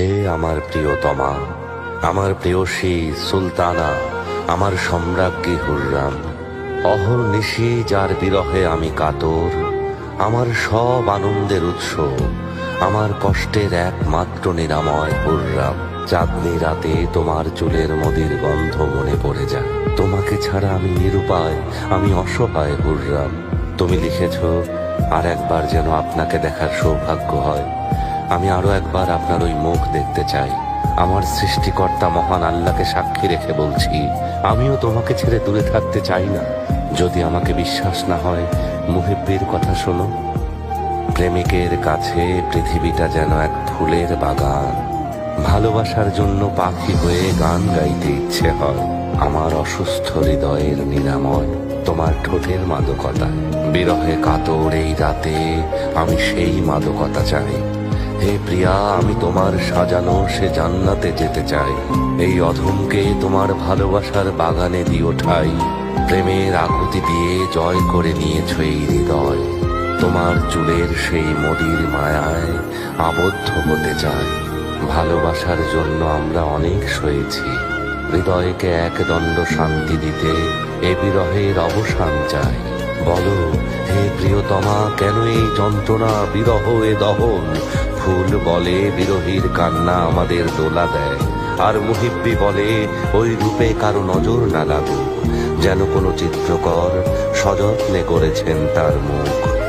হে আমার প্রিয়তমা, আমার প্রেয়সী সুলতানা, আমার সম্রাজ্ঞী হুররাম, অহর্নিশি যার বিরহে আমি কাতর, আমার সব আনন্দের উৎস, আমার কষ্টের একমাত্র নিরাময় হুররাম। চাঁদনি রাতে তোমার চুলের মদির গন্ধ মনে পড়ে যায়। তোমাকে ছাড়া আমি নিরুপায়, আমি অসহায় হুররাম। তুমি লিখেছ, আর একবার যেন আপনাকে দেখার সৌভাগ্য হয়। আমি আরো একবার আপনার ওই মুখ দেখতে চাই। আমার সৃষ্টিকর্তা মহান আল্লাহকে সাক্ষী রেখে বলছি, আমিও তোমাকে ছেড়ে দূরে থাকতে চাই না। যদি আমাকে বিশ্বাস না হয়, মুহিব্বির কথা শোনো। প্রেমিকের কাছে পৃথিবীটা যেন এক ফুলের বাগান। ভালোবাসার জন্য পাখি হয়ে গান গাইতে ইচ্ছে হয়। আমার অসুস্থ হৃদয়ের নিরাময় তোমার ঠোঁটের মাদকতা। বিরহে কাতর এই রাতে আমি সেই মাদকতা চাই। হে প্রিয়া, আমি তোমার সাজানো সে জান্নাতে যেতে চাই। এই অধমকে তোমার ভালোবাসার বাগানে দিও ঠাই। প্রেমের আকুতি দিয়ে জয় করে নিয়েছ এই হৃদয়। তোমার চুলের সেই মদির মায়ায় আবদ্ধ হতে চাই। ভালোবাসার জন্য আমরা অনেক সয়েছি। হৃদয়কে একদণ্ড শান্তি দিতে এ বিরহের অবসান চাই। বলো হে প্রিয়তমা, কেন এই যন্ত্রণা, বিরহ এ দহন? ফুল বলে বিরহীর কান্না আমাদের দোলা দেয়, আর মুহিব্বি বলে ওই রূপে কারো নজর না লাগুক, যেন কোনো চিত্রকর সযত্নে করেছেন তার মুখ।